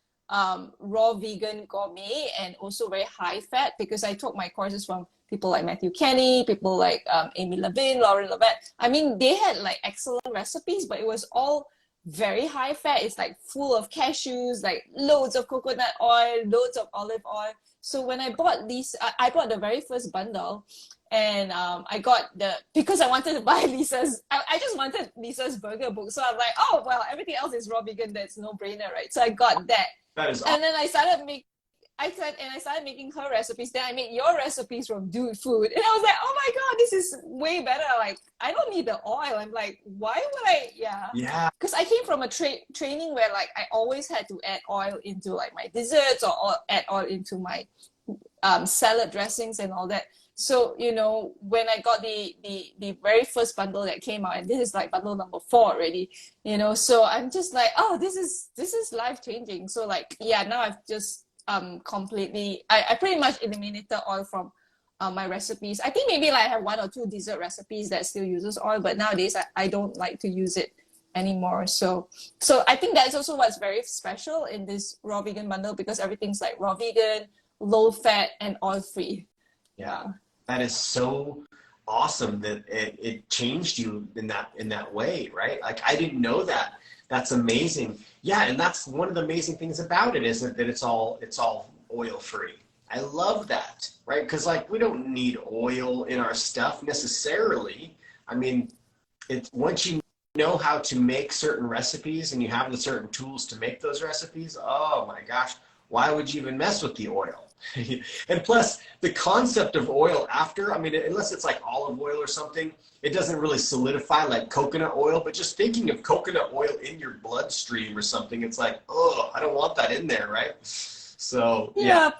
raw vegan gourmet and also very high fat, because I took my courses from people like Matthew Kenny, people like Amy Levine, Lauren Lovett. I mean, they had like excellent recipes, but it was all very high fat. It's like full of cashews, like loads of coconut oil, loads of olive oil. So when I bought these, I bought the very first bundle, and I got because I wanted to buy Lissa's, I just wanted Lissa's burger book. So I'm like, oh, well, everything else is raw vegan. That's no brainer, right? So I got that. That is awesome. And then I started making her recipes. Then I made your recipes from Dude Food. And I was like, oh my God, this is way better. Like, I don't need the oil. I'm like, why would I? Yeah. Because I came from a training where like I always had to add oil into like my desserts or add oil into my salad dressings and all that. So, when I got the very first bundle that came out, and this is like bundle number 4 already, so I'm just like, oh, this is life changing. So like, now I've just completely, I pretty much eliminated oil from my recipes. I think maybe like I have 1 or 2 dessert recipes that still uses oil, but nowadays I don't like to use it anymore. So I think that's also what's very special in this raw vegan bundle, because everything's like raw vegan, low fat, and oil free. Yeah, that is so awesome that it changed you in that way, right? Like, I didn't know that. That's amazing. Yeah, and that's one of the amazing things about it, is that it's all oil free. I love that, right? Because like, we don't need oil in our stuff necessarily. I mean, it's once you know how to make certain recipes and you have the certain tools to make those recipes, oh my gosh, why would you even mess with the oil? And plus, the concept of oil after, I mean, unless it's like olive oil or something, it doesn't really solidify like coconut oil. But just thinking of coconut oil in your bloodstream or something, it's like, oh, I don't want that in there, right? So, yeah.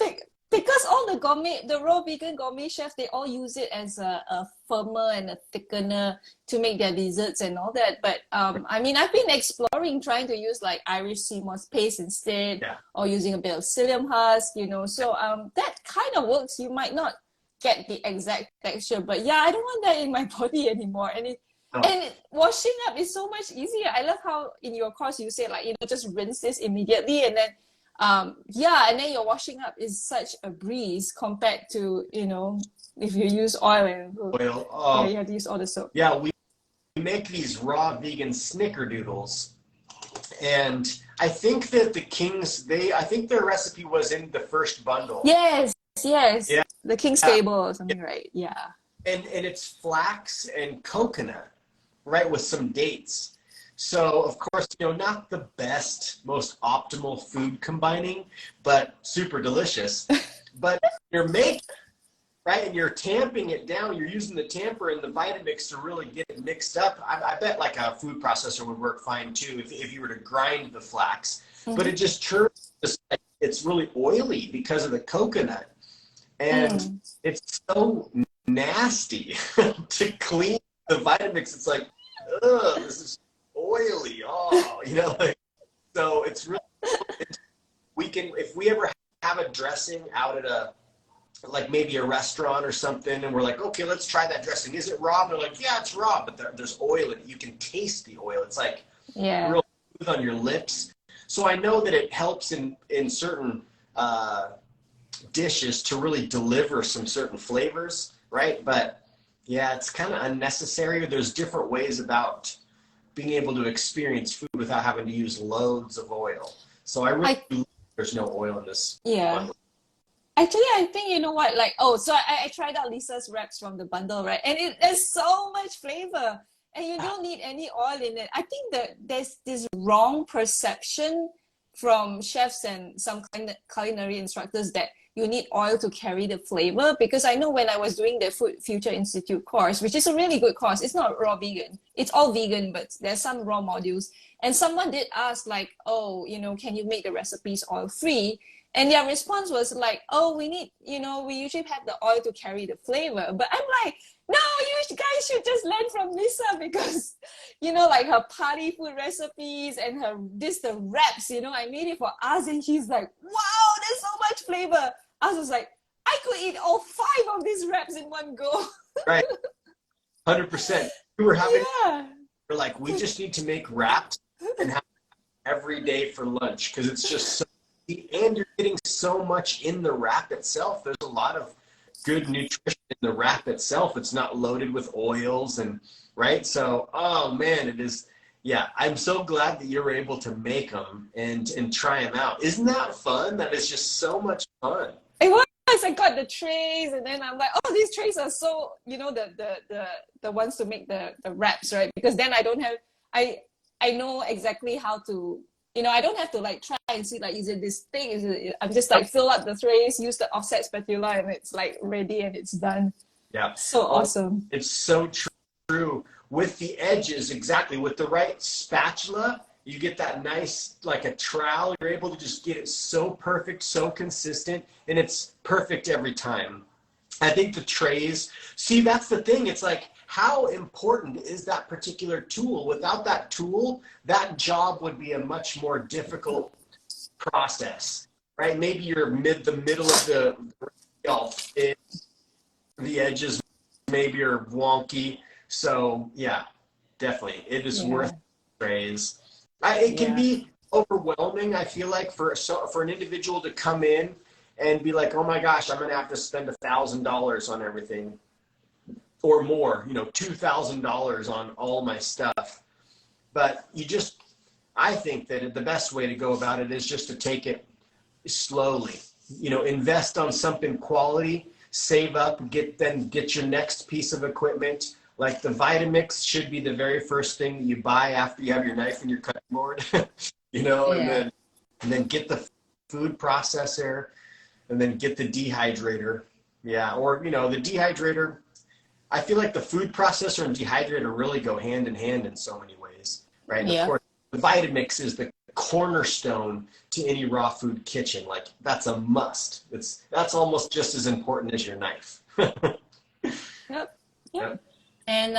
Because all the raw vegan gourmet chefs, they all use it as a firmer and a thickener to make their desserts and all that. But I mean, I've been exploring trying to use like Irish sea moss paste instead, or using a bit of psyllium husk, you know. So that kind of works. You might not get the exact texture, but yeah, I don't want that in my body anymore. And washing up is so much easier. I love how in your course you say like, you know, just rinse this immediately, and then and then your washing up is such a breeze compared to, you know, if you use oil and you have to use all the soap. Yeah, we make these raw vegan snickerdoodles, and I think that the Kings, I think their recipe was in the first bundle. Yes, yeah. The King's Table or something, right? Yeah. And it's flax and coconut, right, with some dates. So, of course, you know, not the best, most optimal food combining, but super delicious. But you're making, right, and you're tamping it down. You're using the tamper and the Vitamix to really get it mixed up. I bet like a food processor would work fine too if you were to grind the flax. But it just churns. It's really oily because of the coconut. And it's so nasty to clean the Vitamix. It's like, ugh, this is oily, you know, like, so it's really, if we ever have a dressing out at like maybe a restaurant or something, and we're like, okay, let's try that dressing. Is it raw? And they're like, yeah, it's raw, but there's oil in it. You can taste the oil. It's like real smooth on your lips. So I know that it helps in certain dishes to really deliver some certain flavors, right? But yeah, it's kind of unnecessary. There's different ways about being able to experience food without having to use loads of oil. So I really believe there's no oil in this. Bundle. Actually, I think, you know what, like, so I tried out Lissa's wraps from the bundle, right? And there's so much flavor and you don't need any oil in it. I think that there's this wrong perception from chefs and some culinary instructors that you need oil to carry the flavor, because I know when I was doing the Food Future Institute course, which is a really good course, it's not raw vegan, it's all vegan, but there's some raw modules. And someone did ask like, oh, you know, can you make the recipes oil free? And their response was like, oh, we need, you know, we usually have the oil to carry the flavor. But I'm like, no, you guys should just learn from Lissa, because, you know, like her party food recipes and the wraps, you know, I made it for us, and she's like, wow, there's so much flavor. I was like, I could eat all 5 of these wraps in one go. Right. 100%. We were having, we're like, we just need to make wraps and have every day for lunch, because it's just so easy, and you're getting so much in the wrap itself. There's a lot of good nutrition in the wrap itself. It's not loaded with oils and right. So, oh man, it is. Yeah, I'm so glad that you're able to make them and try them out. Isn't that fun? That is just so much fun. It was. I got the trays, and then I'm like, oh, these trays are so, you know, the ones to make the wraps, right? Because then I don't have, I know exactly how to, you know, I don't have to like try and see like, is it this thing? Is it? I'm just like fill up the trays, use the offset spatula, and it's like ready and it's done. Yeah. So awesome. It's so true. With the edges, exactly. With the right spatula, you get that nice, like a trowel. You're able to just get it so perfect, so consistent, and it's perfect every time. I think the trays, see, that's the thing. It's like, how important is that particular tool? Without that tool, that job would be a much more difficult process, right? Maybe you're the middle of the shelf, the edges maybe are wonky. So yeah, definitely, it is worth praise. It can be overwhelming, I feel like, for an individual to come in and be like, oh my gosh, I'm gonna have to spend $1,000 on everything, or more, you know, $2,000 on all my stuff. But I think that the best way to go about it is just to take it slowly. You know, invest on something quality, save up, get your next piece of equipment, Like the Vitamix should be the very first thing that you buy after you have your knife and your cutting board, you know, and then get the food processor and then get the dehydrator. Yeah. Or, you know, the dehydrator, I feel like the food processor and dehydrator really go hand in hand in so many ways, right? And of course, the Vitamix is the cornerstone to any raw food kitchen. Like that's a must. That's almost just as important as your knife. Yep. And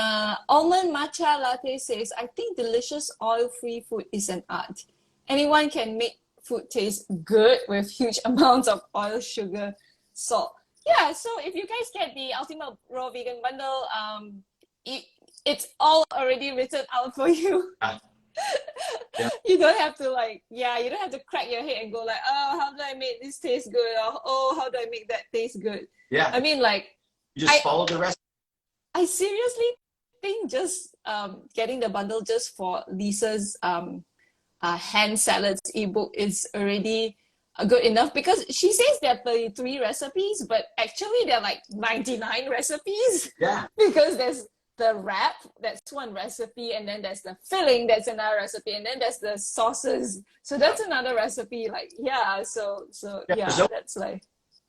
almond matcha latte says, I think delicious oil-free food is an art. Anyone can make food taste good with huge amounts of oil, sugar, salt. Yeah, so if you guys get the Ultimate Raw Vegan Bundle, it's all already written out for you. Yeah. You don't have to you don't have to crack your head and go like, oh, how do I make this taste good? Or, oh, how do I make that taste good? Yeah. I mean, like, you just follow the recipe. I seriously think just getting the bundle just for Lissa's hand salads ebook is already good enough, because she says there are 33 recipes, but actually there are like 99 recipes. Yeah. Because there's the wrap, that's one recipe, and then there's the filling, that's another recipe, and then there's the sauces, so that's another recipe. Like, that's like,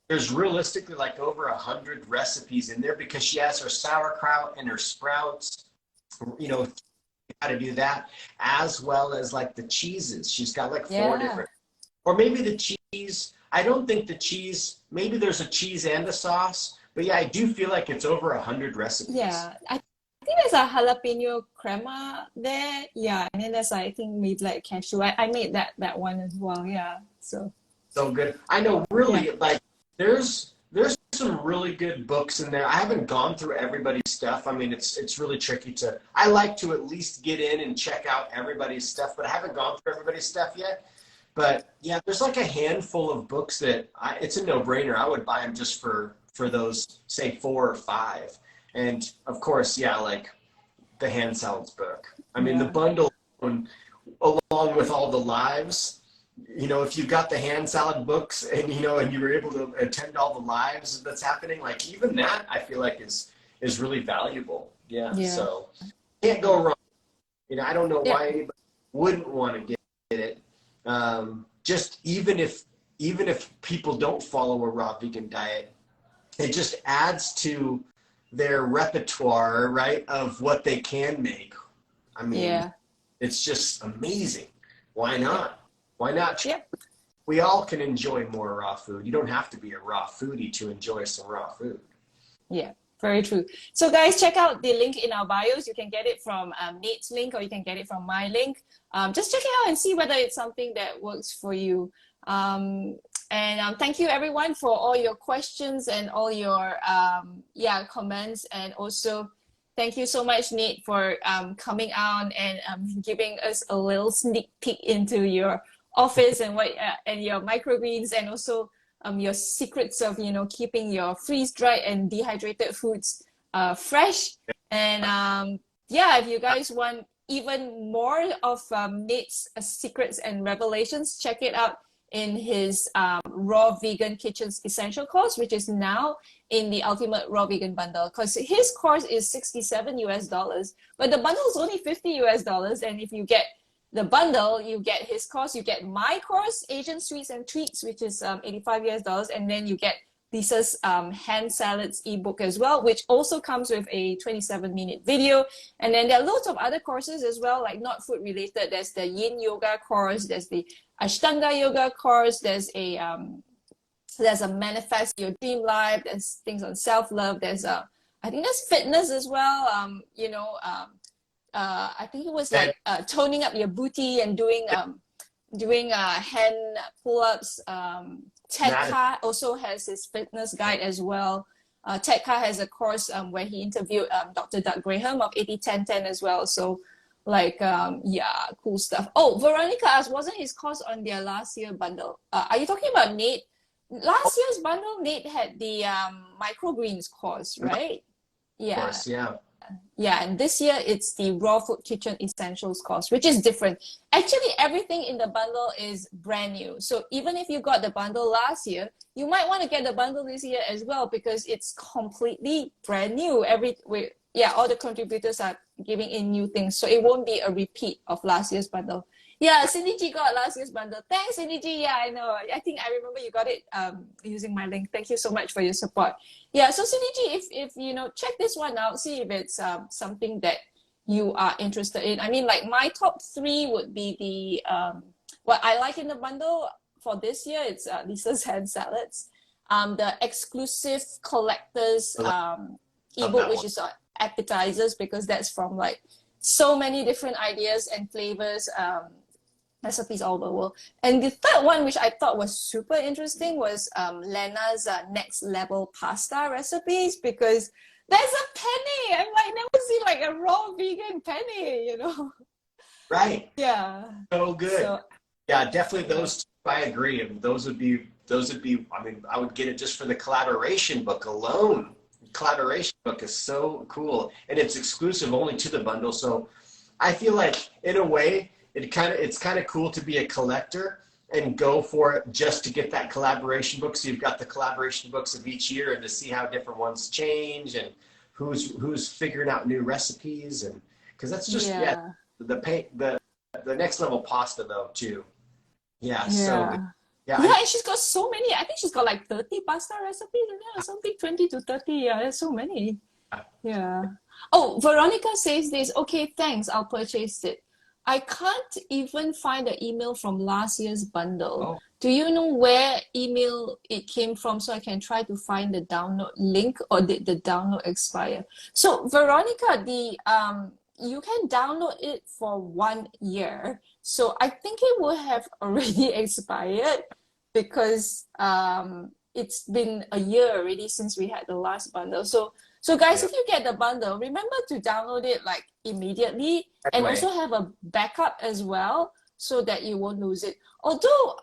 there's realistically like over 100 recipes in there, because she has her sauerkraut and her sprouts, you know, how to do that, as well as like the cheeses. She's got like 4 different, or maybe the cheese. I don't think the cheese, maybe there's a cheese and a sauce, but yeah, I do feel like it's over 100 recipes. Yeah, I think there's a jalapeno crema there. Yeah, and then there's, I think, maybe like cashew. I made that one as well. Yeah, so good. I know, really, like there's some really good books in there. I haven't gone through everybody's stuff. I mean, it's really tricky to. I like to at least get in and check out everybody's stuff, but I haven't gone through everybody's stuff yet. But yeah, there's like a handful of books that it's a no-brainer. I would buy them just for those, say, 4 or 5. And of course, yeah, like the hand salads book. I mean, the bundle along with all the lives. You know, if you got the hand salad books and, you know, and you were able to attend all the lives that's happening, like even that I feel like is really valuable. Yeah. So can't go wrong. You know, I don't know why anybody wouldn't want to get it. Just even if people don't follow a raw vegan diet, it just adds to their repertoire, right, of what they can make. I mean, it's just amazing. Why not? Why not? Yep. We all can enjoy more raw food. You don't have to be a raw foodie to enjoy some raw food. Yeah, very true. So guys, check out the link in our bios. You can get it from Nate's link, or you can get it from my link. Just check it out and see whether it's something that works for you. Thank you everyone for all your questions and all your comments, and also thank you so much, Nate, for coming on and giving us a little sneak peek into your office and and your microgreens, and also your secrets of, you know, keeping your freeze-dried and dehydrated foods fresh. And if you guys want even more of Nate's secrets and revelations, check it out in his Raw Vegan Kitchens Essential course, which is now in the Ultimate Raw Vegan Bundle, because his course is $67 but the bundle is only $50 and if you get the bundle, you get his course, you get my course, Asian Sweets and Treats, which is $85, and then you get Lissa's hand salads ebook as well, which also comes with a 27-minute video. And then there are loads of other courses as well, like not food related. There's the Yin Yoga course, there's the Ashtanga Yoga course, there's a Manifest Your Dream Life, there's things on self-love, there's I think there's fitness as well. I think it was like toning up your booty and doing hand pull-ups. Tedka also has his fitness guide as well. Tedka has a course where he interviewed Dr. Doug Graham of 80-10-10 as well. So like, cool stuff. Oh, Veronica asked, wasn't his course on their last year bundle? Are you talking about Nate? Last year's bundle, Nate had the microgreens course, right? Of course, Yeah, and this year it's the Raw Food Kitchen Essentials course, which is different. Actually, everything in the bundle is brand new. So even if you got the bundle last year, you might want to get the bundle this year as well, because it's completely brand new. yeah, all the contributors are giving in new things, so it won't be a repeat of last year's bundle. Yeah, Cindy G got last year's bundle. Thanks, Cindy G. Yeah, I know. I think I remember you got it using my link. Thank you so much for your support. Yeah, so Cindy G, if you know, check this one out, see if it's something that you are interested in. I mean, like my top 3 would be the what I like in the bundle for this year. It's Lissa's hand salads, the exclusive collectors ebook, which is appetizers, because that's from like so many different ideas and flavors, recipes all over the world. And the third one, which I thought was super interesting, was Lena's next level pasta recipes, because there's a penny. I'm like, never seen like a raw vegan penny, you know? Right. Yeah. So good. So, yeah, definitely those two, I agree. And those would be, I mean, I would get it just for the collaboration book alone. Collaboration book is so cool, and it's exclusive only to the bundle. So I feel like in a way it's kind of cool to be a collector and go for it just to get that collaboration book. So you've got the collaboration books of each year, and to see how different ones change and who's figuring out new recipes, and because that's just the next level pasta though too. Yeah. So good. Yeah, and she's got so many. I think she's got like 30 pasta recipes in there or something, 20 to 30. Yeah, there's so many. Yeah. Oh, Veronica says this. Okay, thanks. I'll purchase it. I can't even find the email from last year's bundle. Oh. Do you know where email it came from, so I can try to find the download link, or did the download expire? So Veronica, you can download it for 1 year. So I think it would have already expired, because it's been a year already since we had the last bundle. So guys, if you get the bundle, remember to download it like immediately, and also have a backup as well, so that you won't lose it. Although,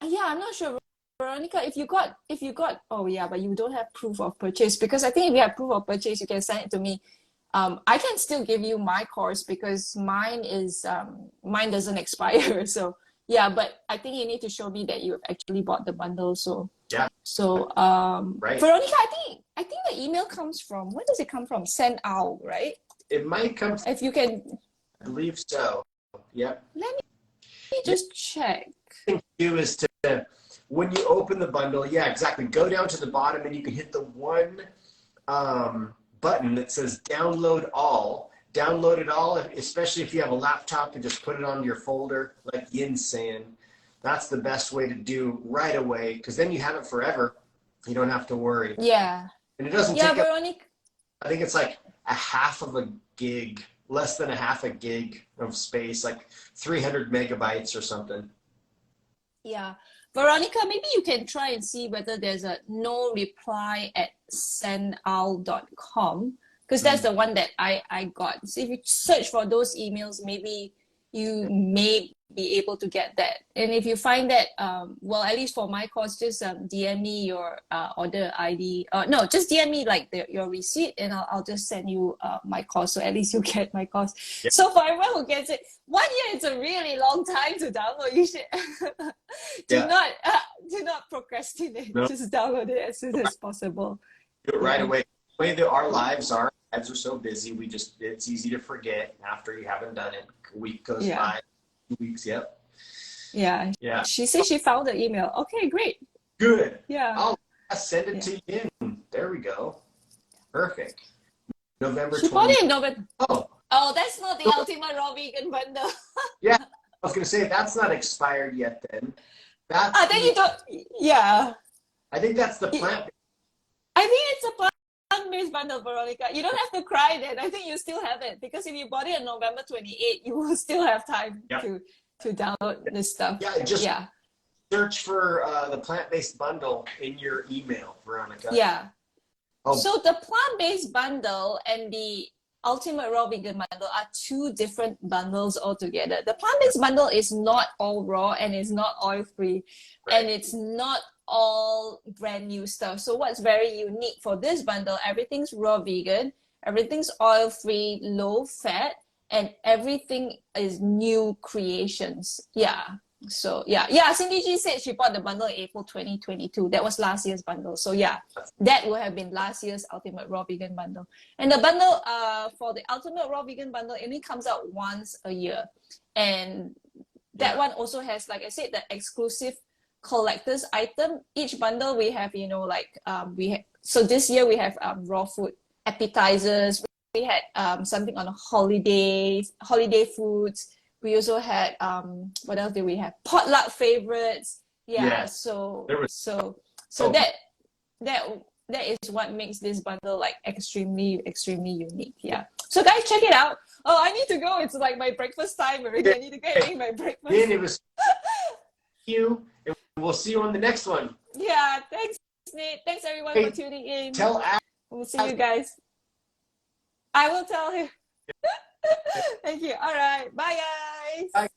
yeah, I'm not sure, Veronica, if you got, oh yeah, but you don't have proof of purchase, because I think if you have proof of purchase, you can send it to me. I can still give you my course, because mine doesn't expire. So yeah, but I think you need to show me that you have actually bought the bundle. So yeah. So Veronica, I think the email comes from, where does it come from? Send out, right? It might come. If you can. I believe so. Yep. Let me just check. The thing to do is to, when you open the bundle, yeah, exactly. Go down to the bottom, and you can hit the one button that says download all. Download it all, especially if you have a laptop, and just put it on your folder, like Yin's saying. That's the best way to do right away, because then you have it forever. You don't have to worry. Yeah. And it doesn't take Veronica. I think it's like a half of a gig, less than a half a gig of space, like 300 megabytes or something. Yeah. Veronica, maybe you can try and see whether there's a no reply at sendowl.com, because that's the one that I got. So if you search for those emails, maybe you may be able to get that. And if you find that, well, at least for my course, just DM me your order ID. No, just DM me like your receipt, and I'll just send you my course. So at least you get my course. Yep. So for everyone who gets it, 1 year is a really long time to download. You should do not procrastinate. No. Just download it as soon as possible. Do it right away. The way that our lives are so busy, it's easy to forget after you haven't done it. A week goes by, 2 weeks, yep. Yeah. She said she found the email. Okay, great. Good. Yeah. I'll send it to you. There we go. Perfect. November 20th. She bought it in November. Oh, that's not the Ultimate Raw Vegan bundle. Yeah, I was going to say, that's not expired yet then. Then you don't, yeah. I think that's the plant. I think it's a plant-based bundle, Veronica. You don't have to cry then. I think you still have it, because if you bought it on November 28th, you will still have time to download this stuff. Yeah, search for the plant-based bundle in your email, Veronica. Yeah. So the plant-based bundle and the Ultimate Raw Vegan bundle are two different bundles altogether. The plant-based bundle is not all raw, and it's not oil-free, and it's not all brand new stuff. So what's very unique for this bundle, everything's raw vegan, everything's oil-free, low fat, and everything is new creations. Yeah. So yeah, Cindy G said she bought the bundle in April 2022. That was last year's bundle. So yeah, that would have been last year's Ultimate Raw Vegan bundle. And the bundle for the Ultimate Raw Vegan bundle, it only comes out once a year. And that one also has, like I said, the exclusive collector's item. Each bundle we have, you know, like so this year we have raw food appetizers. We had something on holiday foods. We also had what else did we have? Potluck favorites. Yeah. So that is what makes this bundle like extremely unique. Yeah. So guys, check it out. Oh, I need to go. It's like my breakfast time already. I need to go and eat my breakfast. Then it was you. And we'll see you on the next one. Yeah. Thanks, Nate. Thanks everyone for tuning in. Tell Ash. We'll see you guys. I will tell him. Thank you. All right. Bye, guys. Bye.